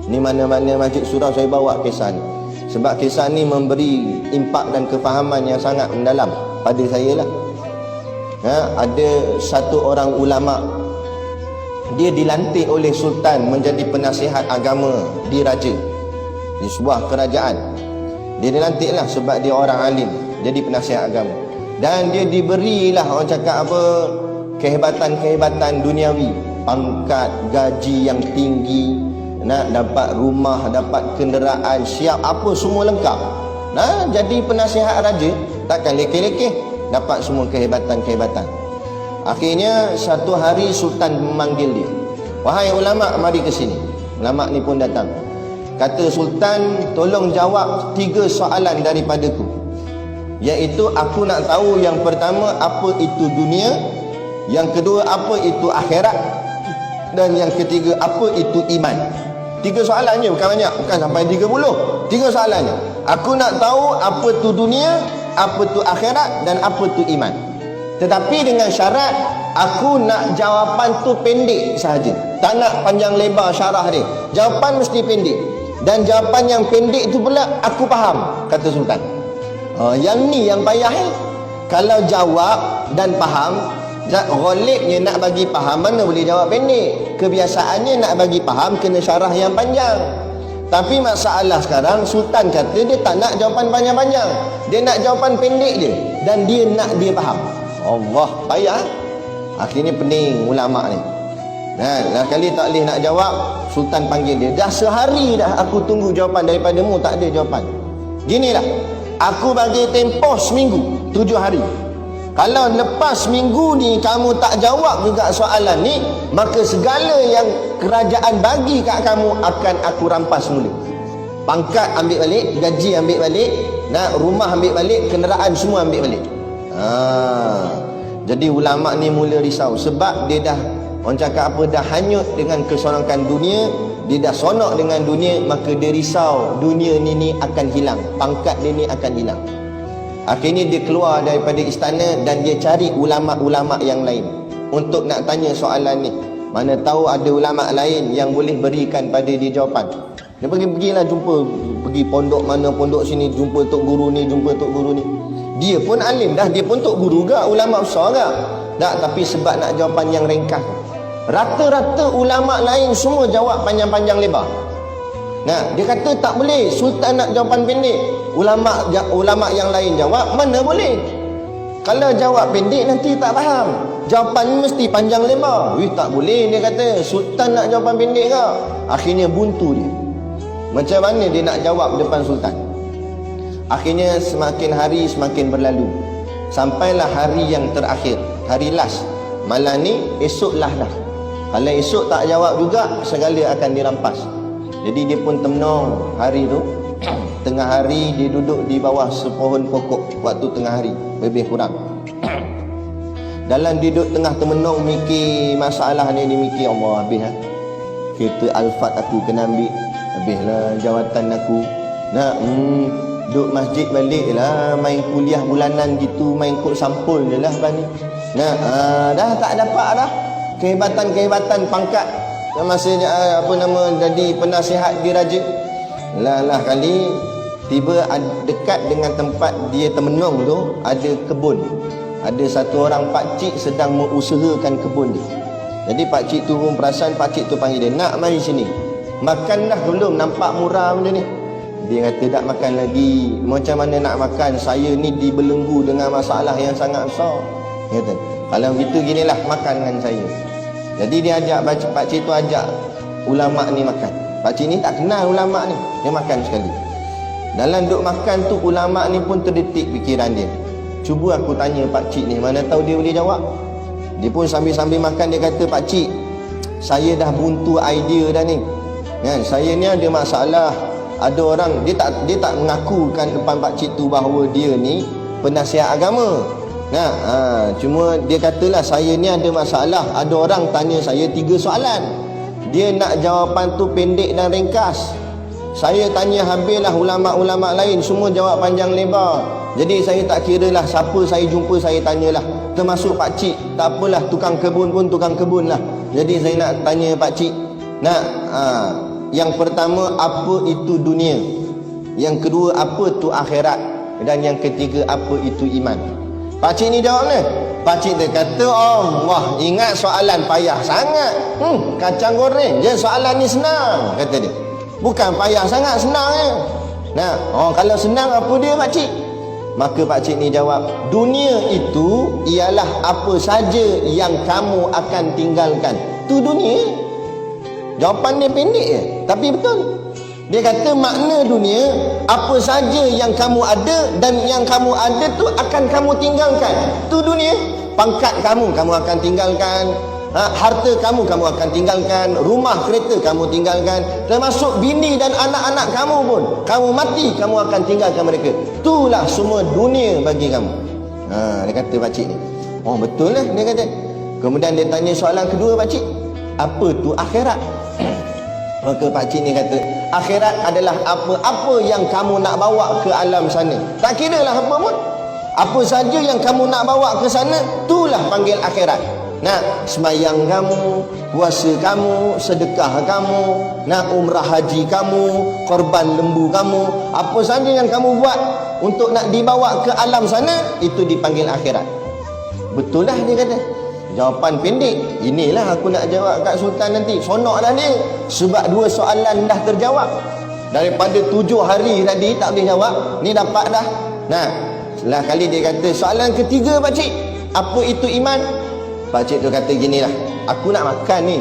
Ni mana-mana masjid surau saya bawa kisah ni. Sebab kisah ni memberi impak dan kefahaman yang sangat mendalam pada saya lah. Ada satu orang ulama, dia dilantik oleh sultan menjadi penasihat agama di raja, di sebuah kerajaan. Dia dilantik lah sebab dia orang alim, jadi penasihat agama. Dan dia diberilah, orang cakap apa, kehebatan-kehebatan duniawi, pangkat, gaji yang tinggi, nak dapat rumah, dapat kenderaan, siap apa semua lengkap. Jadi penasihat raja takkan lekeh-lekeh, dapat semua kehebatan-kehebatan. Akhirnya satu hari sultan memanggil dia, "Wahai ulama, mari ke sini." Ulama ni pun datang. Kata sultan, "Tolong jawab 3 soalan daripadaku. Iaitu aku nak tahu yang pertama apa itu dunia, yang kedua apa itu akhirat, dan yang ketiga apa itu iman." 3 soalannya, bukan banyak, bukan sampai 30. 3 soalannya. Aku nak tahu apa tu dunia, apa tu akhirat, dan apa tu iman. Tetapi dengan syarat aku nak jawapan tu pendek sahaja. Tak nak panjang lebar syarah dia. Jawapan mesti pendek. Dan jawapan yang pendek tu pula aku faham, kata sultan. Yang ni yang payah Kalau jawab dan faham, ghalibnya nak bagi faham, mana boleh jawab pendek. Kebiasaannya nak bagi faham kena syarah yang panjang. Tapi masalah sekarang, sultan kata dia tak nak jawapan panjang-panjang, dia nak jawapan pendek je, dan dia nak dia faham. Allah, payah. Akhirnya pening ulama ni. Dah kali tak boleh nak jawab, sultan panggil dia. "Dah sehari dah aku tunggu jawapan daripadamu, tak ada jawapan. Ginilah, aku bagi tempoh seminggu, 7 hari. Kalau lepas minggu ni kamu tak jawab juga soalan ni, maka segala yang kerajaan bagi kat kamu akan aku rampas semula. Pangkat ambil balik, gaji ambil balik, rumah ambil balik, kenderaan semua ambil balik." Jadi ulama ni mula risau. Sebab dia dah, orang cakap apa, dah hanyut dengan keseronokan dunia. Dia dah sonok dengan dunia, maka dia risau dunia ni akan hilang, pangkat dia ni akan hilang. Akhirnya dia keluar daripada istana dan dia cari ulama-ulama yang lain untuk nak tanya soalan ni. Mana tahu ada ulama lain yang boleh berikan pada dia jawapan. Dia pergilah jumpa, pergi pondok mana, pondok sini, jumpa tok guru ni, jumpa tok guru ni. Dia pun alim dah, dia pun tok guru gak, ulama besar gak. Tak, tapi sebab nak jawapan yang ringkas. Rata-rata ulama lain semua jawab panjang-panjang lebar. Dia kata tak boleh, sultan nak jawapan pendek. Ulama yang lain jawab, mana boleh. Kalau jawab pendek nanti tak faham. Jawapan mesti panjang lebar. Tak boleh, dia kata. Sultan nak jawapan pendek ke? Akhirnya buntu dia. Macam mana dia nak jawab depan sultan? Akhirnya semakin hari semakin berlalu. Sampailah hari yang terakhir, hari last. Malam ni, esoklah dah. Kalau esok tak jawab juga, segala akan dirampas. Jadi dia pun termenung hari tu. Tengah hari dia duduk di bawah sepohon pokok waktu tengah hari, lebih kurang. Dalam duduk tengah termenung mikir masalah ni, dia mikir, Allah, habis kereta Alphard aku kena ambil, habislah jawatan aku. Duduk masjid balik lah, main kuliah bulanan gitu, main kod sampul je lah ni. Dah tak dapat dah kehebatan-kehebatan pangkat. Masa jadi penasihat di raja. Lah kali tiba dekat dengan tempat dia termenung tu ada kebun. Ada satu orang pakcik sedang mengusahakan kebun dia. Jadi pakcik tu pun perasan, pakcik tu panggil dia, "Nak mari sini. Makan dah belum? Nampak murah benda ni." Dia kata, "Tak makan lagi." "Macam mana nak makan? Saya ni dibelenggu dengan masalah yang sangat besar." Dia kata, "Kalau begitu ginilah, makan dengan saya." Jadi dia ajak, pakcik tu ajak ulama ni makan. Pakcik ni tak kenal ulama ni, dia makan sekali. Dalam duk makan tu, ulama ni pun terdetik fikiran dia. Cuba aku tanya pakcik ni, mana tahu dia boleh jawab. Dia pun sambil-sambil makan, dia kata, "Pakcik, saya dah buntu idea dah ni. Saya ni ada masalah. Ada orang, dia tak mengakukan depan pakcik tu bahawa dia ni penasihat agama. Cuma dia katalah, saya ni ada masalah. Ada orang tanya saya 3 soalan. Dia nak jawapan tu pendek dan ringkas. Saya tanya habislah ulama-ulama lain, semua jawab panjang lebar. Jadi saya tak kira lah siapa saya jumpa, saya tanyalah. Termasuk pakcik, tak apalah, tukang kebun pun tukang kebun lah. Jadi saya nak tanya pakcik, Yang pertama, apa itu dunia? Yang kedua, apa itu akhirat? Dan yang ketiga, apa itu iman? Pakcik ni jawab ni. Pakcik dia kata, Allah, ingat soalan payah sangat. Kacang goreng je, soalan ni senang, kata dia. Bukan payah sangat, senang je. Nah, kalau senang apa dia pakcik? Maka pakcik ni jawab, dunia itu ialah apa saja yang kamu akan tinggalkan. Tu dunia. Jawapan dia pendek je, tapi betul. Dia kata makna dunia, apa saja yang kamu ada dan yang kamu ada tu akan kamu tinggalkan. Tu dunia. Pangkat kamu akan tinggalkan. Harta kamu akan tinggalkan. Rumah kereta kamu tinggalkan. Termasuk bini dan anak-anak kamu pun. Kamu mati, kamu akan tinggalkan mereka. Itulah semua dunia bagi kamu. Dia kata pakcik ni. Betul lah dia kata. Kemudian dia tanya soalan kedua pakcik. Apa tu akhirat? Maka pakcik ni kata, akhirat adalah apa-apa yang kamu nak bawa ke alam sana. Tak kira lah apa pun. Apa saja yang kamu nak bawa ke sana, itulah panggil akhirat. Semayang kamu, puasa kamu, sedekah kamu, umrah haji kamu, korban lembu kamu, apa saja yang kamu buat untuk nak dibawa ke alam sana, itu dipanggil akhirat. Betul lah dia kata. Jawapan pendek. Inilah aku nak jawab kat Sultan nanti. Sonok dah dia. Sebab 2 soalan dah terjawab. Daripada 7 hari tadi tak boleh jawab, ni dapat dah. Setelah kali dia kata, soalan ketiga pakcik, apa itu iman? Pakcik tu kata ginilah, aku nak makan ni.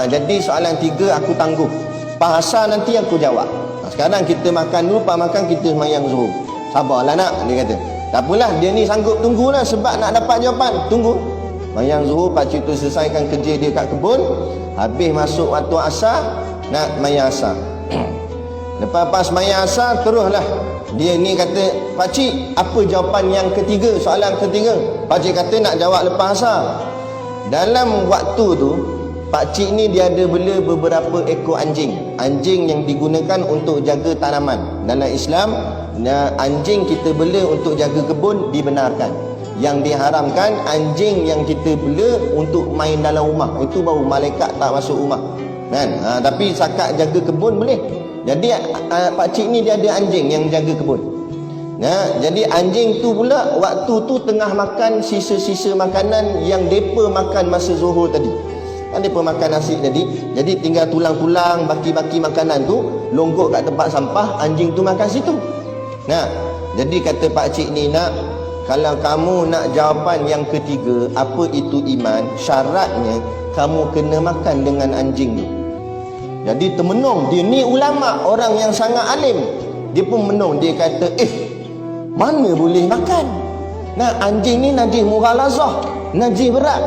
Jadi soalan 3 aku tangguh. Pasal nanti aku jawab. Sekarang kita makan dulu, pas makan kita semayang zuhur. Sabarlah nak, dia kata. Tak apalah, dia ni sanggup tunggulah sebab nak dapat jawapan. Tunggu. Mayang zuhur, pakcik tu selesaikan kerja dia kat kebun. Habis masuk waktu asar, nak mayang asar. Lepas pas mayang asar, teruslah dia ni kata, pakcik, apa jawapan yang ketiga, soalan ketiga? Pakcik kata nak jawab lepas asar. Dalam waktu tu, pakcik ni dia ada bela beberapa ekor anjing. Anjing yang digunakan untuk jaga tanaman. Dalam Islam, anjing kita bela untuk jaga kebun dibenarkan. Yang diharamkan anjing yang kita bela untuk main dalam rumah. Itu baru malaikat tak masuk rumah. Tapi sakat jaga kebun boleh. Jadi pakcik ni dia ada anjing yang jaga kebun. Jadi anjing tu pula waktu tu tengah makan sisa-sisa makanan yang depa makan masa zuhur tadi. Kan depa makan nasi tadi. Jadi tinggal tulang-tulang, baki-baki makanan tu longgok kat tempat sampah, anjing tu makan situ. Jadi kata pakcik ni, kalau kamu nak jawapan yang ketiga, apa itu iman, syaratnya kamu kena makan dengan anjing tu. Jadi termenung, dia ni ulama, orang yang sangat alim. Dia pun menung, dia kata, mana boleh makan? Anjing ni najis mughalazah, najis berat.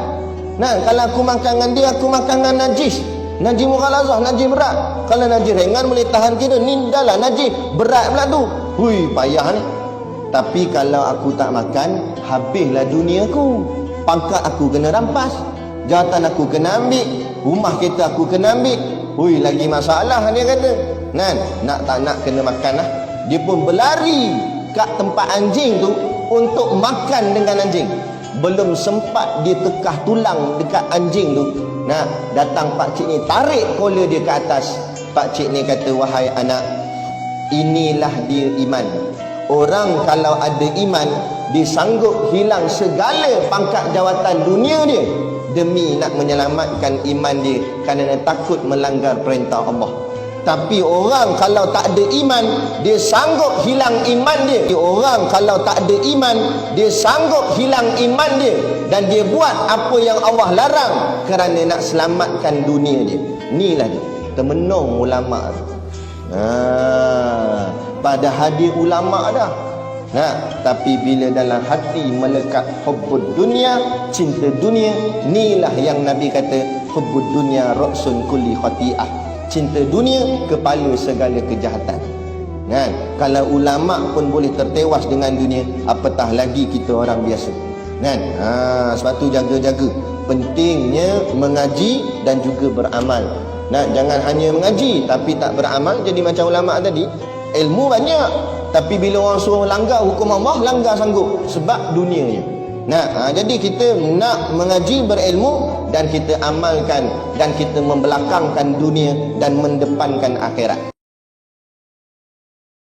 Kalau aku makan dengan dia, aku makan dengan najis. Najis mughalazah, najis berat. Kalau najis ringan boleh tahan kira, ni dah lah najis berat pula tu. Payah ni. Tapi kalau aku tak makan, habislah duniaku. Pangkat aku kena rampas, jawatan aku kena ambil, rumah kita aku kena ambil. Lagi masalah dia kata. Nak tak nak kena makan lah. Dia pun berlari kat tempat anjing tu untuk makan dengan anjing. Belum sempat dia tekah tulang dekat anjing tu, datang pakcik ni tarik kola dia ke atas. Pakcik ni kata, wahai anak, inilah dia iman. Orang kalau ada iman, dia sanggup hilang segala pangkat jawatan dunia dia demi nak menyelamatkan iman dia kerana takut melanggar perintah Allah. Tapi orang kalau tak ada iman, dia sanggup hilang iman dia. Orang kalau tak ada iman, dia sanggup hilang iman dia dan dia buat apa yang Allah larang kerana nak selamatkan dunia dia. Inilah dia, termenung ulama. Pada hadir ulama dah. Tapi bila dalam hati melekat hubbud dunia, cinta dunia, inilah yang Nabi kata, hubbud dunia ra'sun kulli khati'ah. Cinta dunia kepala segala kejahatan. Kalau ulama pun boleh tertewas dengan dunia, apatah lagi kita orang biasa. Sebab tu jaga-jaga. Pentingnya mengaji dan juga beramal. Jangan hanya mengaji tapi tak beramal, jadi macam ulama tadi. Ilmu banyak, tapi bila orang suruh langgar hukum Allah, langgar sanggup sebab dunianya. Jadi kita nak mengaji, berilmu, dan kita amalkan dan kita membelakangkan dunia dan mendepankan akhirat.